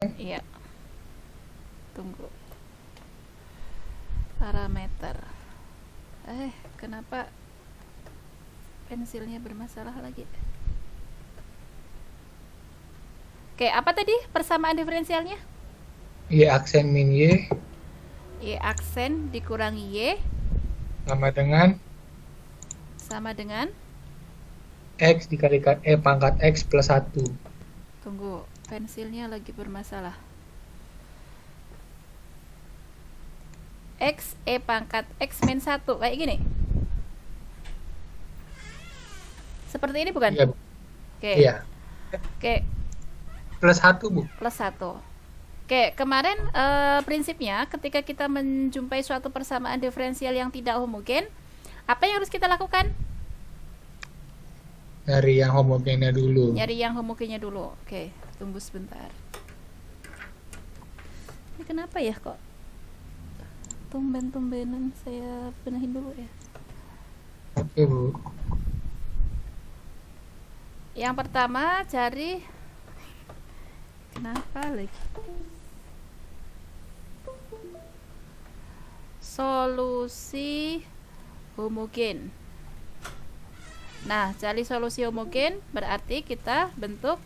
Iya, tunggu. Parameter. Kenapa pensilnya bermasalah lagi? Oke, apa tadi persamaan diferensialnya? Y aksen min Y Y aksen dikurangi Y sama dengan sama dengan, X dikalikan E pangkat X plus 1. tunggu, pensilnya lagi bermasalah. X E pangkat X min 1, kayak gini. Seperti ini bukan? Iya, Oke. iya. Oke, Plus 1, Bu. plus 1. Oke, kemarin prinsipnya ketika kita menjumpai suatu persamaan diferensial yang tidak homogen, apa yang harus kita lakukan? Dari yang homogennya dulu. Nyari yang homogennya dulu. Oke, tunggu sebentar. Ini kenapa ya kok tumben-tumbenan, saya benahin dulu ya. Oke, Bu. Yang pertama cari, kenapa lagi? Solusi homogen. Nah, cari solusi homogen berarti kita bentuk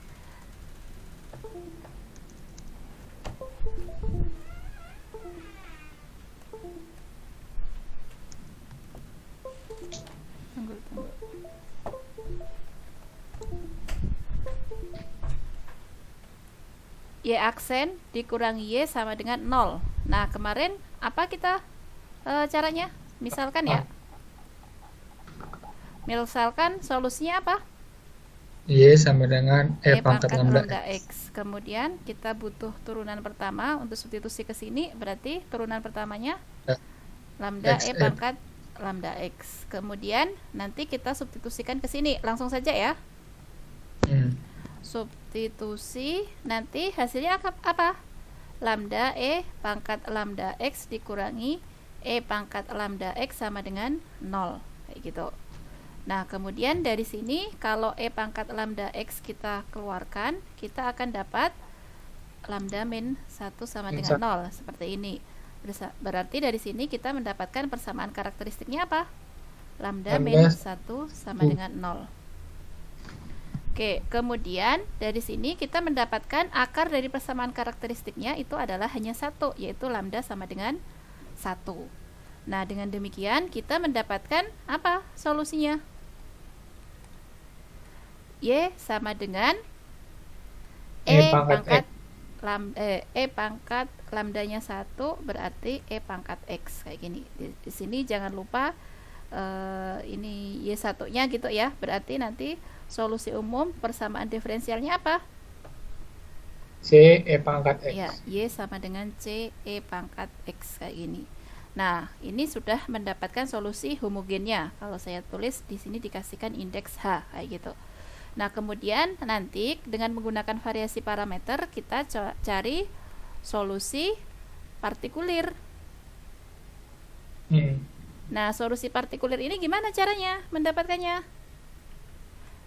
tunggu, tunggu. Y aksen dikurangi Y sama dengan 0. Nah, kemarin apa kita caranya? Misalkan ya. Ah, Misalkan solusinya apa? Y sama dengan E E pangkat pangkat lambda lambda X. X. Kemudian kita butuh turunan pertama untuk substitusi ke sini, berarti turunan pertamanya lambda X, E E. pangkat lambda X. Kemudian nanti kita substitusikan ke sini. Langsung saja ya. Hmm. Substitusi, nanti hasilnya apa? Lambda E pangkat lambda X dikurangi E pangkat lambda X sama dengan 0. Kayak gitu. Nah, kemudian dari sini kalau E pangkat lambda X kita keluarkan, kita akan dapat lambda min 1 sama Yang dengan satu. 0. Seperti ini. Berarti dari sini kita mendapatkan persamaan karakteristiknya apa? Lambda min Lambda 1 sama 1. dengan 0. Oke, kemudian dari sini kita mendapatkan akar dari persamaan karakteristiknya itu adalah hanya 1, yaitu lambda sama dengan 1. Nah, dengan demikian kita mendapatkan apa solusinya? Y sama dengan E E pangkat pangkat X. E pangkat lambdanya 1 berarti E pangkat X, kayak gini. Di sini jangan lupa ini Y1-nya gitu ya. Berarti nanti solusi umum persamaan diferensialnya apa? C E pangkat X. Ya, Y sama dengan C E pangkat X, kayak gini. Nah, ini sudah mendapatkan solusi homogennya. Kalau saya tulis di sini dikasihkan indeks H, kayak gitu. Nah, kemudian nanti dengan menggunakan variasi parameter kita cari solusi partikulir. Hmm. Nah, solusi partikulir ini gimana caranya mendapatkannya?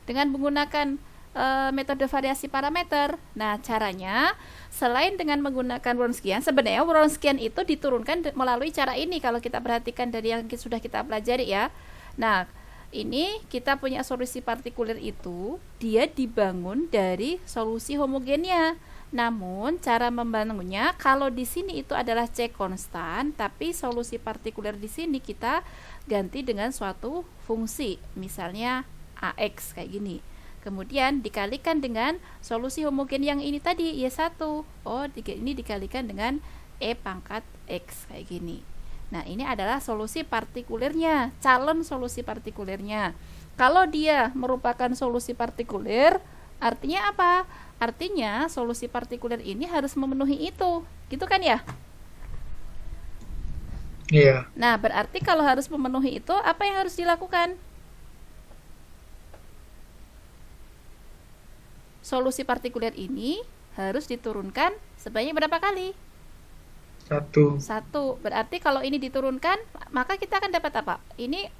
Dengan menggunakan metode variasi parameter. Nah, caranya selain dengan menggunakan Wronskian, sebenarnya Wronskian itu diturunkan melalui cara ini kalau kita perhatikan dari yang sudah kita pelajari ya. Nah, ini kita punya solusi partikulir itu dia dibangun dari solusi homogennya. Namun cara membangunnya kalau di sini itu adalah C konstan, tapi solusi partikulir di sini kita ganti dengan suatu fungsi, misalnya AX kayak gini. Kemudian dikalikan dengan solusi homogen yang ini tadi Y1. Oh, ini dikalikan dengan E pangkat X kayak gini. Nah, ini adalah solusi partikulernya, calon solusi partikulernya. Kalau dia merupakan solusi partikuler, artinya apa? Artinya solusi partikuler ini harus memenuhi itu. Gitu kan ya? Iya. Nah, berarti kalau harus memenuhi itu, apa yang harus dilakukan? Solusi partikuler ini harus diturunkan sebanyak berapa kali? 1. 1. Berarti kalau ini diturunkan, maka kita akan dapat apa? Ini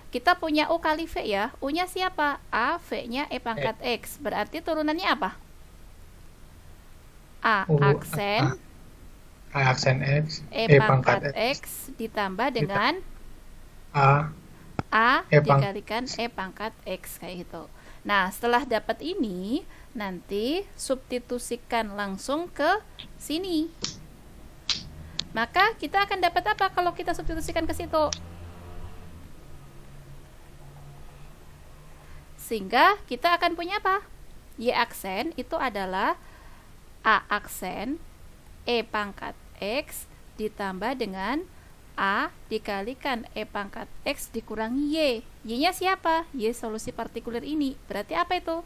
kita punya U kali V ya. U-nya siapa? A, V-nya E E. pangkat X. Berarti turunannya apa? A U, aksen A aksen X, E E pangkat pangkat X ditambah dengan A, A E pangkat dikalikan E pangkat X kayak gitu. Nah, setelah dapat ini, nanti substitusikan langsung ke sini. Maka kita akan dapat apa kalau kita substitusikan ke situ? Sehingga kita akan punya apa? Y aksen itu adalah A aksen E pangkat X ditambah dengan A dikalikan E pangkat X dikurangi Y. Y-nya siapa? Y solusi partikuler ini. Berarti apa itu?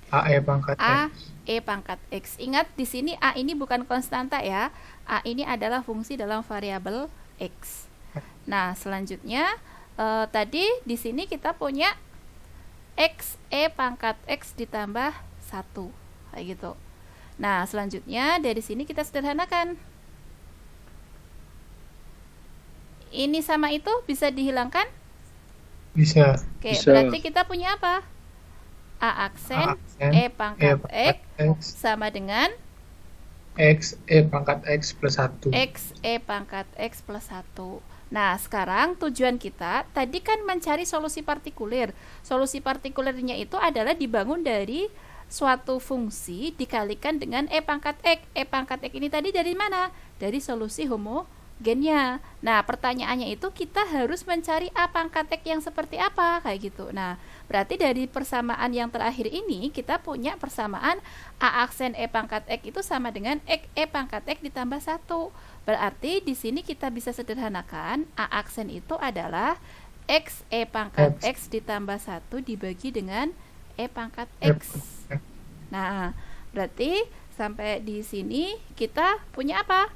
A, E pangkat A X. E pangkat X. Ingat di sini A ini bukan konstanta ya. A ini adalah fungsi dalam variabel X. Nah, selanjutnya tadi di sini kita punya X E pangkat X ditambah 1 kayak gitu. Nah, selanjutnya dari sini kita sederhanakan. Ini sama itu bisa dihilangkan? Bisa. Oke, Bisa. berarti kita punya apa? A aksen A aksen E pangkat X X, sama dengan X, E pangkat X plus 1. X E pangkat X plus 1. Nah, sekarang tujuan kita tadi kan mencari solusi partikuler. Solusi partikulernya itu adalah dibangun dari suatu fungsi dikalikan dengan E pangkat X. E pangkat X ini tadi dari mana? Dari solusi homogennya. Nah, pertanyaannya itu kita harus mencari A pangkat X yang seperti apa? Kayak gitu. Nah, berarti dari persamaan yang terakhir ini kita punya persamaan A aksen E pangkat X itu sama dengan X E pangkat X ditambah 1. Berarti di sini kita bisa sederhanakan A aksen itu adalah X E pangkat X ditambah 1 dibagi dengan E pangkat X. Nah, berarti sampai di sini kita punya apa?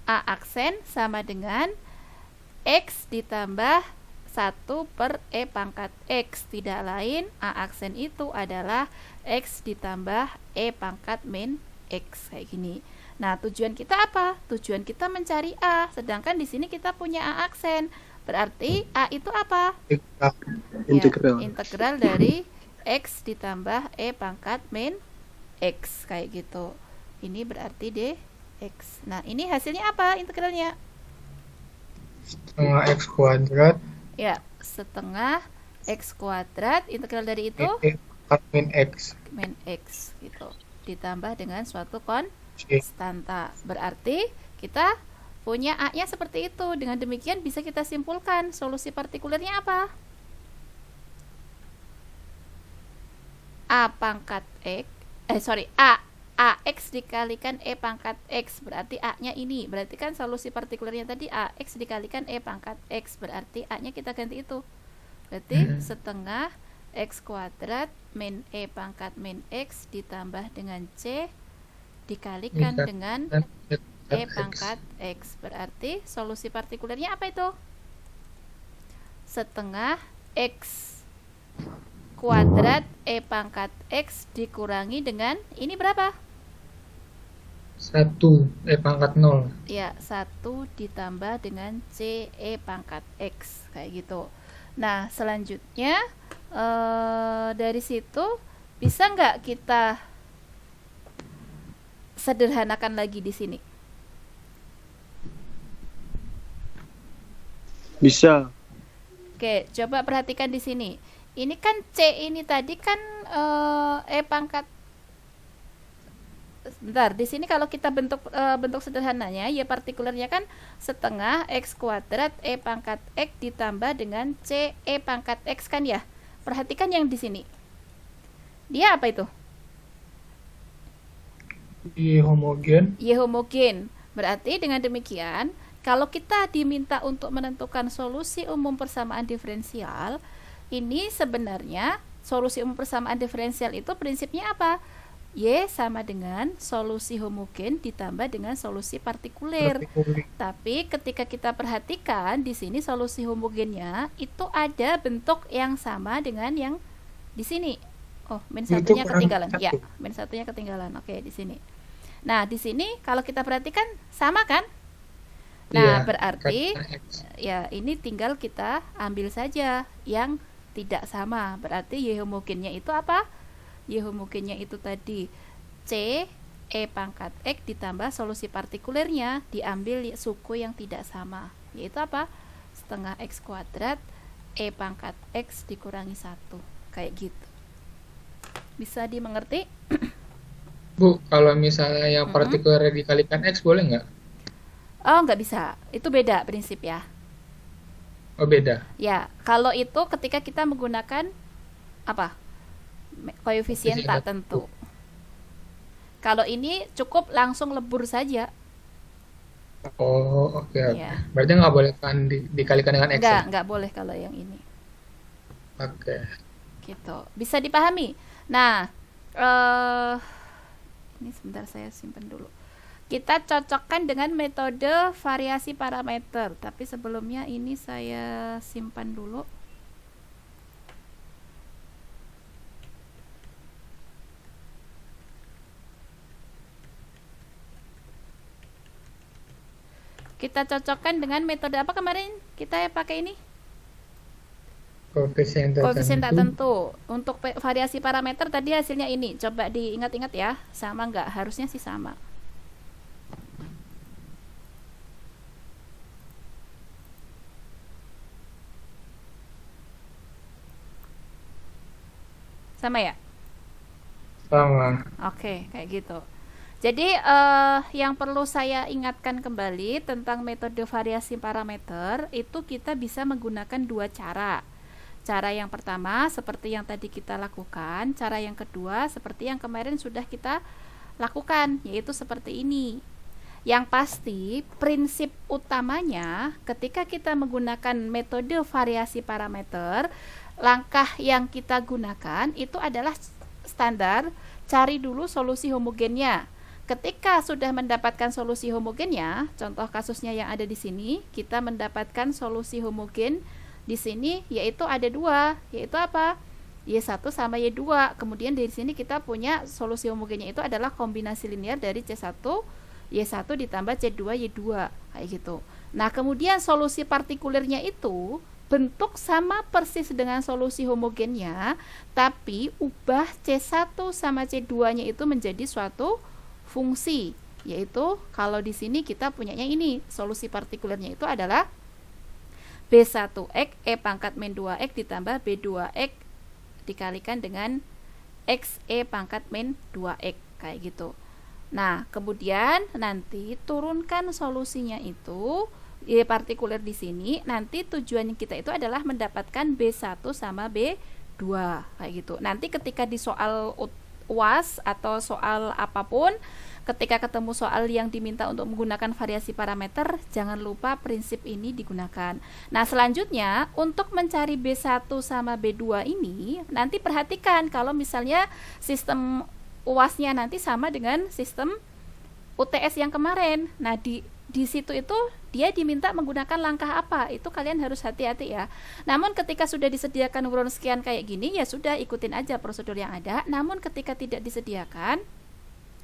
A aksen sama dengan X ditambah 1 per E pangkat X. Tidak lain, A aksen itu adalah X ditambah E pangkat min X kayak gini. Nah, tujuan kita apa? Tujuan kita mencari A, sedangkan di sini kita punya A aksen. Berarti A itu apa? Integral. Ya, integral dari X ditambah E pangkat min X kayak gitu. Ini berarti dx. Nah, ini hasilnya apa integralnya? Setengah X kuadrat. Ya, setengah X kuadrat. Integral dari itu E pangkat min X. min X gitu. Ditambah dengan suatu C. konstanta. Berarti kita punya A-nya seperti itu. Dengan demikian bisa kita simpulkan solusi partikulernya apa? A pangkat X AX dikalikan E pangkat X, berarti A-nya ini. Berarti kan solusi partikulernya tadi AX dikalikan E pangkat X, berarti A-nya kita ganti itu. Berarti setengah X kuadrat min E pangkat min X ditambah dengan C dikalikan dengan E pangkat X. Berarti solusi partikulernya apa itu? Setengah X kuadrat E pangkat X dikurangi dengan ini berapa? 1 E pangkat 0. Ya, 1 ditambah dengan C E pangkat X kayak gitu. Nah, selanjutnya dari situ bisa nggak kita sederhanakan lagi di sini? Bisa. Oke, coba perhatikan di sini. Ini kan C ini tadi kan E pangkat. Bentar, di sini kalau kita bentuk sederhananya, ya partikulernya kan setengah X kuadrat E pangkat X ditambah dengan C E pangkat X kan ya. Perhatikan yang di sini. Dia apa itu? Y homogen. Y homogen. Berarti dengan demikian, kalau kita diminta untuk menentukan solusi umum persamaan diferensial, ini sebenarnya solusi umum persamaan diferensial itu prinsipnya apa? Y sama dengan solusi homogen ditambah dengan solusi partikuler. Tapi ketika kita perhatikan di sini solusi homogennya itu ada bentuk yang sama dengan yang di sini. Oh, min satunya ketinggalan. Ya, min satunya ketinggalan. Oke, di sini. Nah, di sini kalau kita perhatikan sama kan? Nah, berarti ya ini tinggal kita ambil saja yang tidak sama. Berarti Y homogennya itu apa? Y homogennya itu tadi C E pangkat X ditambah solusi partikulernya diambil suku yang tidak sama, yaitu apa? Setengah X kuadrat E pangkat X dikurangi 1, kayak gitu. Bisa dimengerti? Bu, kalau misalnya yang partikuler dikalikan X boleh nggak? Oh, nggak bisa, itu beda prinsip ya. Oh, beda. Ya, kalau itu ketika kita menggunakan apa? Koefisien tak tentu. Kalau ini cukup langsung lebur saja. Oh, oke, oke. Ya. Berarti nggak boleh kan dikalikan dengan X ya? Nggak boleh kalau yang ini. Oke. Gitu. Bisa dipahami. Nah, ini sebentar saya simpan dulu. Kita cocokkan dengan metode variasi parameter. Tapi sebelumnya ini saya simpan dulu. Kita cocokkan dengan metode apa kemarin? Kita pakai ini? Koefisien Koefisien tak tertentu. tentu. Untuk variasi parameter tadi hasilnya ini. Coba diingat-ingat ya. Sama nggak? Harusnya sih sama. Sama ya? Sama. Oke, kayak gitu. Jadi yang perlu saya ingatkan kembali tentang metode variasi parameter itu kita bisa menggunakan dua cara. Cara yang pertama seperti yang tadi kita lakukan, cara yang kedua seperti yang kemarin sudah kita lakukan, yaitu seperti ini. Yang pasti prinsip utamanya ketika kita menggunakan metode variasi parameter, langkah yang kita gunakan itu adalah standar cari dulu solusi homogennya. Ketika sudah mendapatkan solusi homogennya, contoh kasusnya yang ada di sini, kita mendapatkan solusi homogen di sini yaitu ada dua, yaitu apa? Y1 sama Y2. Kemudian dari sini kita punya solusi homogennya itu adalah kombinasi linear dari C1 Y1 ditambah C2 Y2, kayak gitu. Nah, kemudian solusi partikulernya itu bentuk sama persis dengan solusi homogennya, tapi ubah C1 sama C2-nya itu menjadi suatu fungsi, yaitu kalau di sini kita punyanya ini, solusi partikulernya itu adalah B1X E pangkat min 2X ditambah B2X dikalikan dengan X E pangkat min 2X, kayak gitu. Nah, kemudian nanti turunkan solusinya itu Y partikuler di sini, nanti tujuannya kita itu adalah mendapatkan B1 sama B2, kayak gitu. Nanti ketika di soal UAS atau soal apapun, ketika ketemu soal yang diminta untuk menggunakan variasi parameter, jangan lupa prinsip ini digunakan. Nah, selanjutnya untuk mencari B1 sama B2 ini, nanti perhatikan kalau misalnya sistem UAS-nya nanti sama dengan sistem UTS yang kemarin. Nah, di situ itu dia diminta menggunakan langkah apa, itu kalian harus hati-hati ya. Namun ketika sudah disediakan Wronskian kayak gini, ya sudah ikutin aja prosedur yang ada. Namun ketika tidak disediakan,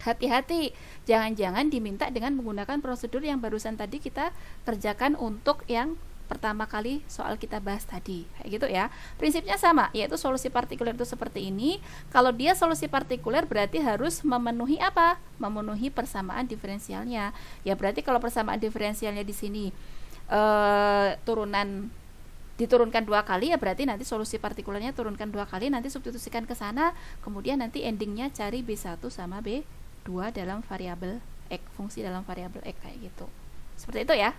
hati-hati, jangan-jangan diminta dengan menggunakan prosedur yang barusan tadi kita kerjakan untuk yang pertama kali soal kita bahas tadi, kayak gitu ya. Prinsipnya sama, yaitu solusi partikuler itu seperti ini. Kalau dia solusi partikuler berarti harus memenuhi apa? Memenuhi persamaan diferensialnya. Ya berarti kalau persamaan diferensialnya di sini diturunkan 2 kali, ya berarti nanti solusi partikulernya turunkan 2 kali, nanti substitusikan ke sana, kemudian nanti endingnya cari B1 sama B2 dalam variabel X, fungsi dalam variabel X, kayak gitu. Seperti itu ya.